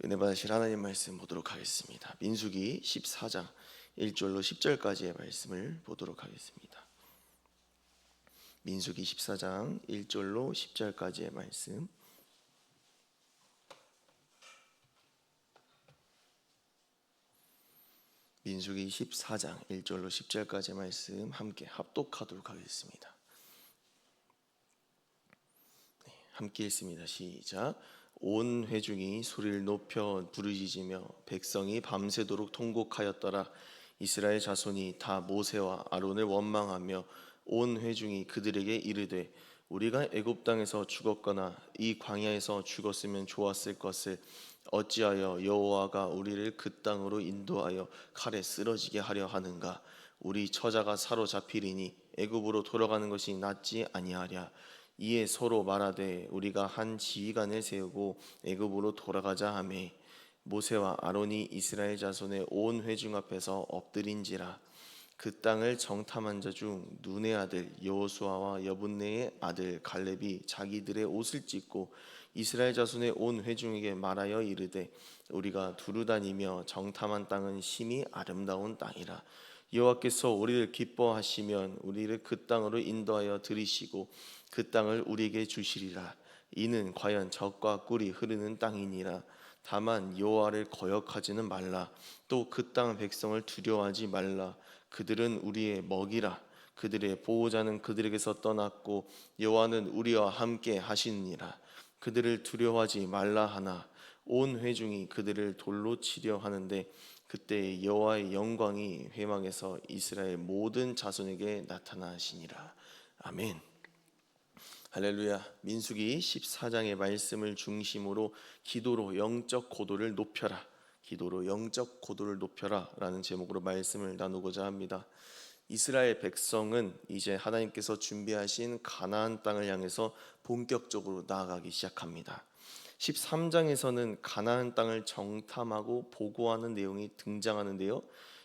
은혜 받으실 하나님 말씀 보도록 하겠습니다. 민수기 14장 1절로 10절까지의 말씀을 보도록 하겠습니다. 민수기 14장 1절로 10절까지의 말씀. 민수기 14장 1절로 10절까지의 말씀 함께 합독하도록 하겠습니다. 함께 읽습니다. 시작. 온 회중이 소리를 높여 부르짖으며 백성이 밤새도록 통곡하였더라. 이스라엘 자손이 다 모세와 아론을 원망하며 온 회중이 그들에게 이르되 우리가 애굽 땅에서 죽었거나 이 광야에서 죽었으면 좋았을 것을 어찌하여 여호와가 우리를 그 땅으로 인도하여 칼에 쓰러지게 하려 하는가? 우리 처자가 사로잡히리니 애굽으로 돌아가는 것이 낫지 아니하랴. 이에 서로 말하되 우리가 한 지휘관을 세우고 애굽으로 돌아가자 하매 모세와 아론이 이스라엘 자손의 온 회중 앞에서 엎드린지라. 그 땅을 정탐한 자 중 눈의 아들 여호수아와 여분네의 아들 갈렙이 자기들의 옷을 찢고 이스라엘 자손의 온 회중에게 말하여 이르되 우리가 두루다니며 정탐한 땅은 심히 아름다운 땅이라. 여호와께서 우리를 기뻐하시면 우리를 그 땅으로 인도하여 들이시고 그 땅을 우리에게 주시리라. 이는 과연 젖과 꿀이 흐르는 땅이니라. 다만 여호와를 거역하지는 말라. 또 그 땅 백성을 두려워하지 말라. 그들은 우리의 먹이라. 그들의 보호자는 그들에게서 떠났고 여호와는 우리와 함께 하시느니라. 그들을 두려워하지 말라 하나 온 회중이 그들을 돌로 치려 하는데 그때 여호와의 영광이 회망에서 이스라엘 모든 자손에게 나타나시니라. 아멘. 할렐루야. 민수기 14장의 말씀을 중심으로 기도로 영적 고도를 높여라, 기도로 영적 고도를 높여라 라는 제목으로 말씀을 나누고자 합니다. 이스라엘 백성은 이제 하나님께서 준비하신 가나안 땅을 향해서 본격적으로 나아가기 시작합니다. 13장에서는 가나안 땅을 정탐하고 보고하는 내용이 등장하는데요,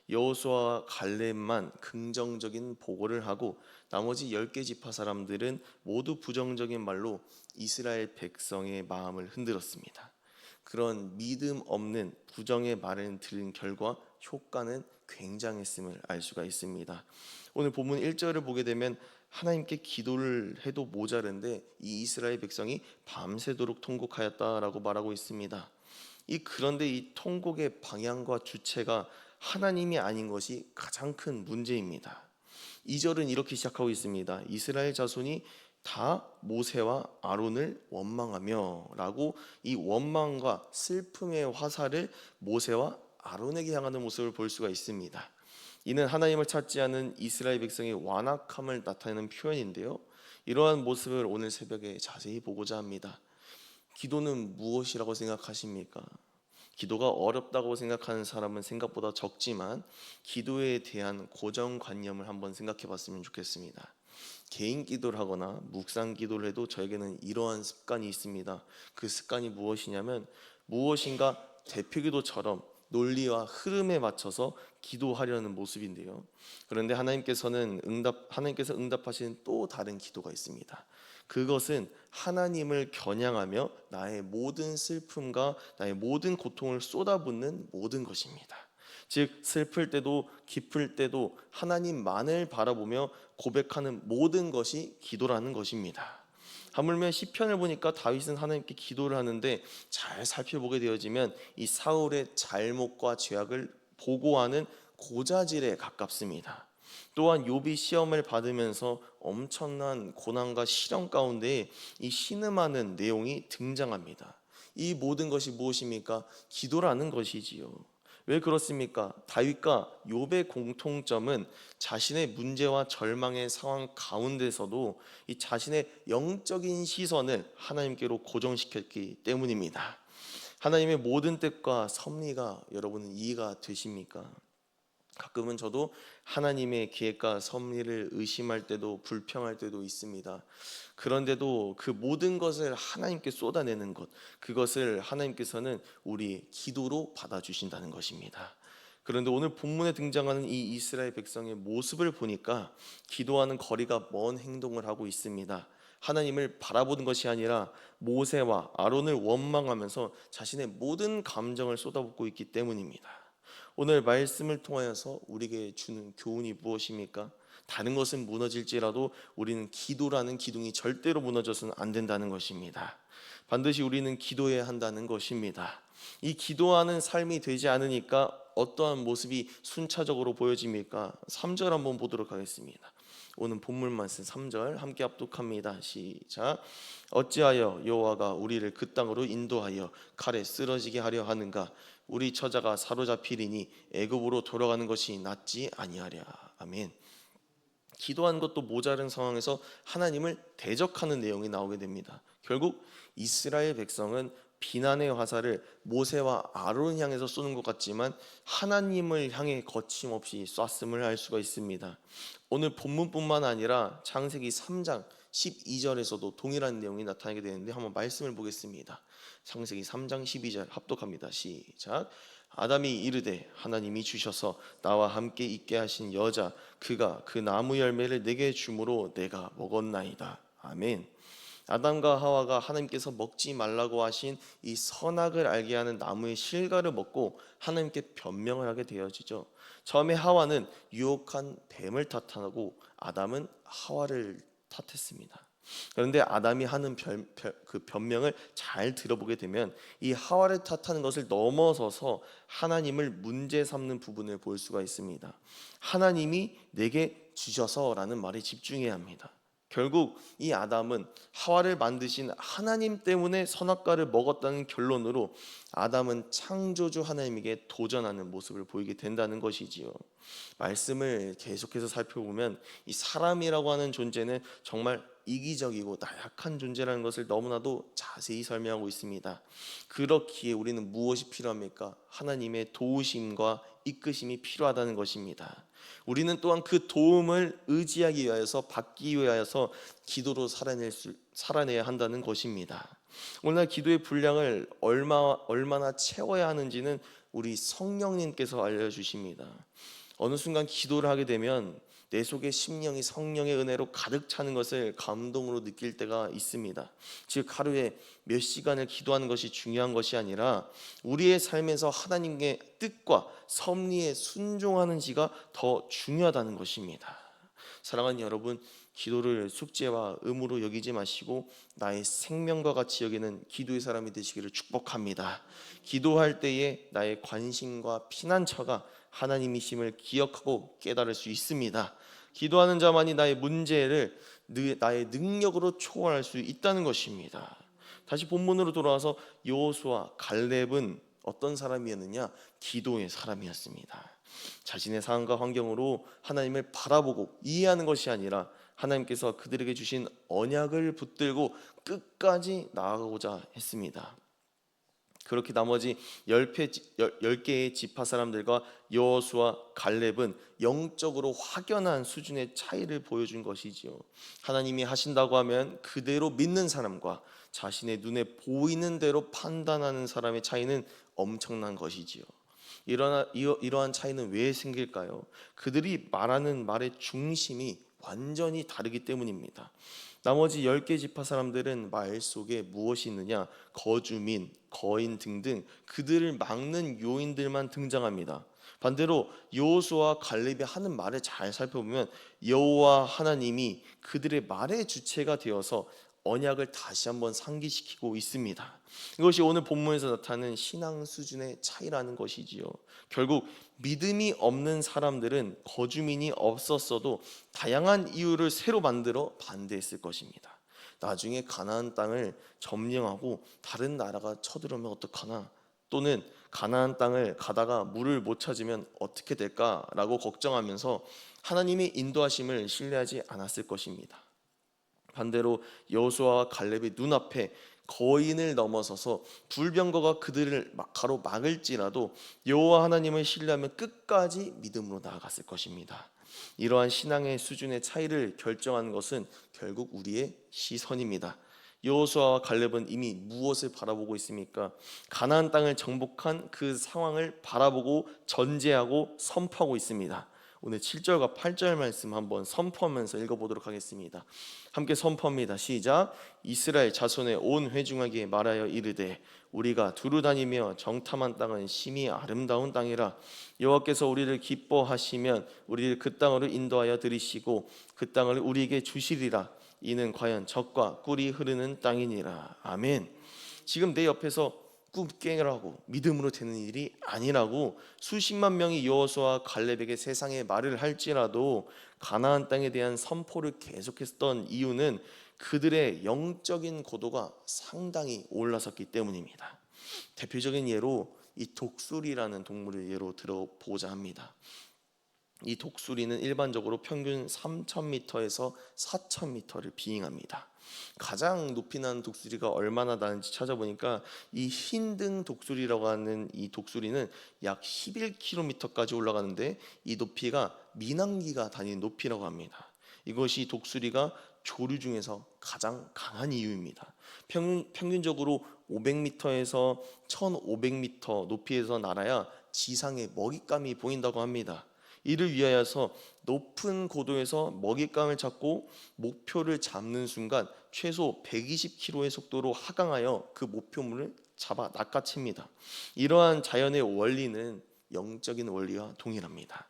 여호수아와 갈렙만 긍정적인 보고를 하고 나머지 10개 지파 사람들은 모두 부정적인 말로 이스라엘 백성의 마음을 흔들었습니다. 그런 믿음 없는 부정의 말을 들은 결과 효과는 굉장했음을 알 수가 있습니다. 오늘 본문 1절을 보게 되면 하나님께 기도를 해도 모자른데 이 이스라엘 백성이 밤새도록 통곡하였다라고 말하고 있습니다. 그런데 이 통곡의 방향과 주체가 하나님이 아닌 것이 가장 큰 문제입니다. 2절은 이렇게 시작하고 있습니다. 이스라엘 자손이 다 모세와 아론을 원망하며 라고 이 원망과 슬픔의 화살을 모세와 아론에게 향하는 모습을 볼 수가 있습니다. 이는 하나님을 찾지 않은 이스라엘 백성의 완악함을 나타내는 표현인데요, 이러한 모습을 오늘 새벽에 자세히 보고자 합니다. 기도는 무엇이라고 생각하십니까? 기도가 어렵다고 생각하는 사람은 생각보다 적지만 기도에 대한 고정관념을 한번 생각해 봤으면 좋겠습니다. 개인 기도를 하거나 묵상 기도를 해도 저에게는 이러한 습관이 있습니다. 그 습관이 무엇이냐면 무엇인가 대표기도처럼 논리와 흐름에 맞춰서 기도하려는 모습인데요, 그런데 하나님께서 응답하시는 또 다른 기도가 있습니다. 그것은 하나님을 겨냥하며 나의 모든 슬픔과 나의 모든 고통을 쏟아붓는 모든 것입니다. 즉 슬플 때도 기쁠 때도 하나님만을 바라보며 고백하는 모든 것이 기도라는 것입니다. 하물며 시편을 보니까 다윗은 하나님께 기도를 하는데 잘 살펴보게 되어지면 이 사울의 잘못과 죄악을 보고하는 고자질에 가깝습니다. 또한 욥이 시험을 받으면서 엄청난 고난과 시련 가운데 이 신음하는 내용이 등장합니다. 이 모든 것이 무엇입니까? 기도라는 것이지요. 왜 그렇습니까? 다윗과 욥의 공통점은 자신의 문제와 절망의 상황 가운데서도 이 자신의 영적인 시선을 하나님께로 고정시켰기 때문입니다. 하나님의 모든 뜻과 섭리가 여러분은 이해가 되십니까? 가끔은 저도 하나님의 계획과 섭리를 의심할 때도 불평할 때도 있습니다. 그런데도 그 모든 것을 하나님께 쏟아내는 것, 그것을 하나님께서는 우리의 기도로 받아주신다는 것입니다. 그런데 오늘 본문에 등장하는 이 이스라엘 백성의 모습을 보니까 기도하는 거리가 먼 행동을 하고 있습니다. 하나님을 바라보는 것이 아니라 모세와 아론을 원망하면서 자신의 모든 감정을 쏟아붓고 있기 때문입니다. 오늘 말씀을 통하여서 우리에게 주는 교훈이 무엇입니까? 다른 것은 무너질지라도 우리는 기도라는 기둥이 절대로 무너져서는 안 된다는 것입니다. 반드시 우리는 기도해야 한다는 것입니다. 이 기도하는 삶이 되지 않으니까 어떠한 모습이 순차적으로 보여집니까? 3절 한번 보도록 하겠습니다. 오늘 본문 말씀 3절 함께 합독합니다. 시작. 어찌하여 여호와가 우리를 그 땅으로 인도하여 칼에 쓰러지게 하려 하는가? 우리 처자가 사로잡히리니 애굽으로 돌아가는 것이 낫지 아니하랴. 아멘. 기도한 것도 모자른 상황에서 하나님을 대적하는 내용이 나오게 됩니다. 결국 이스라엘 백성은 비난의 화살을 모세와 아론 향해서 쏘는 것 같지만 하나님을 향해 거침없이 쐈음을 알 수가 있습니다. 오늘 본문뿐만 아니라 창세기 3장 12절에서도 동일한 내용이 나타나게 되는데 한번 말씀을 보겠습니다. 창세기 3장 12절 합독합니다. 시작. 아담이 이르되 하나님이 주셔서 나와 함께 있게 하신 여자 그가 그 나무 열매를 내게 주므로 내가 먹었나이다. 아멘. 아담과 하와가 하나님께서 먹지 말라고 하신 이 선악을 알게 하는 나무의 실과를 먹고 하나님께 변명을 하게 되어지죠. 처음에 하와는 유혹한 뱀을 탓하고 아담은 하와를 탓했습니다. 그런데 아담이 하는 그 변명을 잘 들어보게 되면 이 하와를 탓하는 것을 넘어서서 하나님을 문제 삼는 부분을 볼 수가 있습니다. 하나님이 내게 주셔서라는 말에 집중해야 합니다. 결국 이 아담은 하와를 만드신 하나님 때문에 선악과를 먹었다는 결론으로 아담은 창조주 하나님에게 도전하는 모습을 보이게 된다는 것이지요. 말씀을 계속해서 살펴보면 이 사람이라고 하는 존재는 정말 이기적이고 나약한 존재라는 것을 너무나도 자세히 설명하고 있습니다. 그렇기에 우리는 무엇이 필요합니까? 하나님의 도우심과 이끄심이 필요하다는 것입니다. 우리는 또한 그 도움을 의지하기 위하여서 받기 위하여서 기도로 살아내야 한다는 것입니다. 오늘 기도의 분량을 얼마나 채워야 하는지는 우리 성령님께서 알려주십니다. 어느 순간 기도를 하게 되면 내 속의 심령이 성령의 은혜로 가득 차는 것을 감동으로 느낄 때가 있습니다. 즉 하루에 몇 시간을 기도하는 것이 중요한 것이 아니라 우리의 삶에서 하나님의 뜻과 섭리에 순종하는지가 더 중요하다는 것입니다. 사랑하는 여러분, 기도를 숙제와 의무로 여기지 마시고 나의 생명과 같이 여기는 기도의 사람이 되시기를 축복합니다. 기도할 때에 나의 관심과 피난처가 하나님이심을 기억하고 깨달을 수 있습니다. 기도하는 자만이 나의 문제를 나의 능력으로 초월할 수 있다는 것입니다. 다시 본문으로 돌아와서 여호수아 갈렙은 어떤 사람이었느냐? 기도의 사람이었습니다. 자신의 상황과 환경으로 하나님을 바라보고 이해하는 것이 아니라 하나님께서 그들에게 주신 언약을 붙들고 끝까지 나아가고자 했습니다. 그렇게 나머지 10개의 지파 사람들과 여호수아 갈렙은 영적으로 확연한 수준의 차이를 보여준 것이지요. 하나님이 하신다고 하면 그대로 믿는 사람과 자신의 눈에 보이는 대로 판단하는 사람의 차이는 엄청난 것이지요. 이러한 차이는 왜 생길까요? 그들이 말하는 말의 중심이 완전히 다르기 때문입니다. 나머지 10개 지파 사람들은 말 속에 무엇이 있느냐? 거주민, 거인 등등 그들을 막는 요인들만 등장합니다. 반대로 여호수아와 갈렙이 하는 말을 잘 살펴보면 여호와 하나님이 그들의 말의 주체가 되어서 언약을 다시 한번 상기시키고 있습니다. 이것이 오늘 본문에서 나타나는 신앙 수준의 차이라는 것이지요. 결국 믿음이 없는 사람들은 거주민이 없었어도 다양한 이유를 새로 만들어 반대했을 것입니다. 나중에 가나안 땅을 점령하고 다른 나라가 쳐들어오면 어떡하나, 또는 가나안 땅을 가다가 물을 못 찾으면 어떻게 될까라고 걱정하면서 하나님의 인도하심을 신뢰하지 않았을 것입니다. 반대로 여호수아와 갈렙의 눈앞에 거인을 넘어서서 불병거가 그들을 가로막을지라도 여호와 하나님을 신뢰하며 끝까지 믿음으로 나아갔을 것입니다. 이러한 신앙의 수준의 차이를 결정하는 것은 결국 우리의 시선입니다. 여호수아와 갈렙은 이미 무엇을 바라보고 있습니까? 가나안 땅을 정복한 그 상황을 바라보고 전제하고 선포하고 있습니다. 오늘 7절과 8절 말씀 한번 선포하면서 읽어보도록 하겠습니다. 함께 선포합니다. 시작. 이스라엘 자손의 온 회중에게 말하여 이르되 우리가 두루 다니며 정탐한 땅은 심히 아름다운 땅이라. 여호와께서 우리를 기뻐하시면 우리를 그 땅으로 인도하여 들이시고 그 땅을 우리에게 주시리라. 이는 과연 젖과 꿀이 흐르는 땅이니라. 아멘. 지금 내 옆에서 꿈깨라고 믿음으로 되는 일이 아니라고 수십만 명이 여호수아와 갈렙에게 세상에 말을 할지라도 가나안 땅에 대한 선포를 계속했던 이유는 그들의 영적인 고도가 상당히 올라섰기 때문입니다. 대표적인 예로 이 독수리라는 동물을 예로 들어보자 합니다. 이 독수리는 일반적으로 평균 3,000m에서 4,000m를 비행합니다. 가장 높이 나는 독수리가 얼마나 나는지 찾아보니까 이 흰등 독수리라고 하는 이 독수리는 약 11km까지 올라가는데 이 높이가 민항기가 다니는 높이라고 합니다. 이것이 독수리가 조류 중에서 가장 강한 이유입니다. 평균적으로 500m에서 1500m 높이에서 날아야 지상에 먹잇감이 보인다고 합니다. 이를 위하여서 높은 고도에서 먹잇감을 잡고 목표를 잡는 순간 최소 120km의 속도로 하강하여 그 목표물을 잡아 낚아챕니다. 이러한 자연의 원리는 영적인 원리와 동일합니다.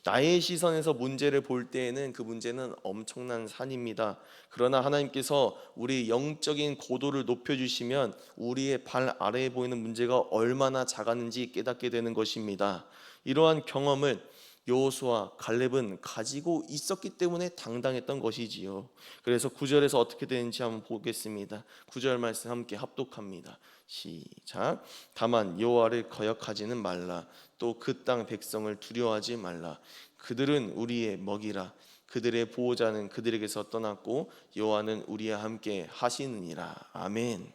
나의 시선에서 문제를 볼 때에는 그 문제는 엄청난 산입니다. 그러나 하나님께서 우리 영적인 고도를 높여주시면 우리의 발 아래에 보이는 문제가 얼마나 작았는지 깨닫게 되는 것입니다. 이러한 경험을 여호수아 갈렙은 가지고 있었기 때문에 당당했던 것이지요. 그래서 9절에서 어떻게 되는지 한번 보겠습니다. 9절 말씀 함께 합독합니다. 시작. 다만 여호와를 거역하지는 말라. 또 그 땅 백성을 두려워하지 말라. 그들은 우리의 먹이라. 그들의 보호자는 그들에게서 떠났고 여호와는 우리와 함께 하시느니라. 아멘.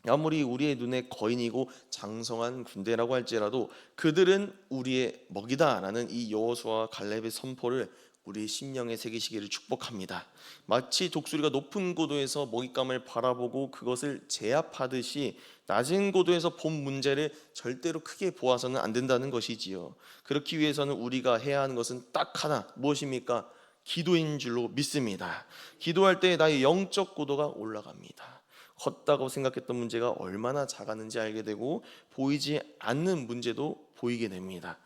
아무리 우리의 눈에 거인이고 장성한 군대라고 할지라도 그들은 우리의 먹이다라는 이 여호수아와 갈렙의 선포를 우리 심령에 새기시기를 축복합니다. 마치 독수리가 높은 고도에서 먹잇감을 바라보고 그것을 제압하듯이 낮은 고도에서 본 문제를 절대로 크게 보아서는 안 된다는 것이지요. 그렇기 위해서는 우리가 해야 하는 것은 딱 하나, 무엇입니까? 기도인 줄로 믿습니다. 기도할 때 나의 영적 고도가 올라갑니다. 컸다고 생각했던 문제가 얼마나 작았는지 알게 되고 보이지 않는 문제도 보이게 됩니다.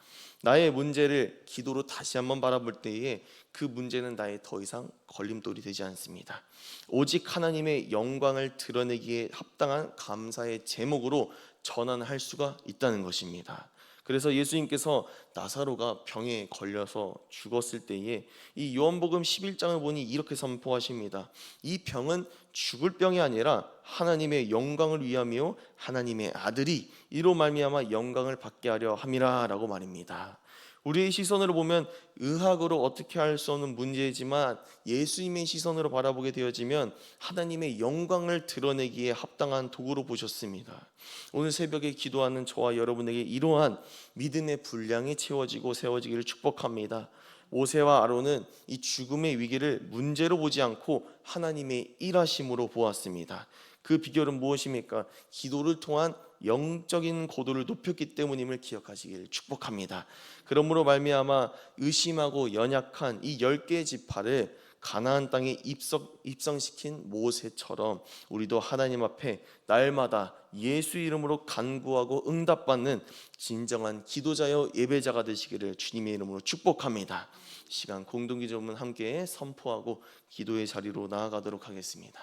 나의 문제를 기도로 다시 한번 바라볼 때에 그 문제는 나의 더 이상 걸림돌이 되지 않습니다. 오직 하나님의 영광을 드러내기에 합당한 감사의 제목으로 전환할 수가 있다는 것입니다. 그래서 예수님께서 나사로가 병에 걸려서 죽었을 때에 이 요한복음 11장을 보니 이렇게 선포하십니다. 이 병은 죽을 병이 아니라 하나님의 영광을 위하며 하나님의 아들이 이로 말미암아 영광을 받게 하려 함이라 라고 말입니다. 우리의 시선으로 보면 의학으로 어떻게 할 수 없는 문제이지만 예수님의 시선으로 바라보게 되어지면 하나님의 영광을 드러내기에 합당한 도구로 보셨습니다. 오늘 새벽에 기도하는 저와 여러분에게 이러한 믿음의 분량이 채워지고 세워지기를 축복합니다. 모세와 아론은 이 죽음의 위기를 문제로 보지 않고 하나님의 일하심으로 보았습니다. 그 비결은 무엇입니까? 기도를 통한 영적인 고도를 높였기 때문임을 기억하시기를 축복합니다. 그러므로 말미암아 의심하고 연약한 이 10개의 지파를 가나안 땅에 입성시킨 모세처럼 우리도 하나님 앞에 날마다 예수 이름으로 간구하고 응답받는 진정한 기도자여 예배자가 되시기를 주님의 이름으로 축복합니다. 시간 공동기도문 함께 선포하고 기도의 자리로 나아가도록 하겠습니다.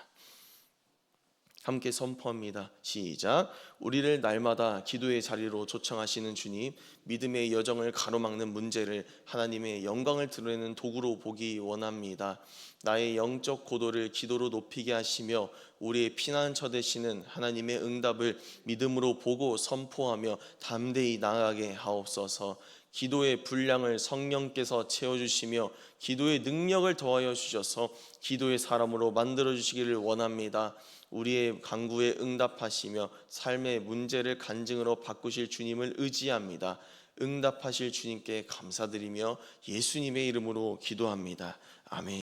함께 선포합니다. 시작. 우리를 날마다 기도의 자리로 초청하시는 주님, 믿음의 여정을 가로막는 문제를 하나님의 영광을 드러내는 도구로 보기 원합니다. 나의 영적 고도를 기도로 높이게 하시며 우리의 피난처 되시는 하나님의 응답을 믿음으로 보고 선포하며 담대히 나아가게 하옵소서. 기도의 분량을 성령께서 채워주시며 기도의 능력을 더하여 주셔서 기도의 사람으로 만들어주시기를 원합니다. 우리의 간구에 응답하시며 삶의 문제를 간증으로 바꾸실 주님을 의지합니다. 응답하실 주님께 감사드리며 예수님의 이름으로 기도합니다. 아멘.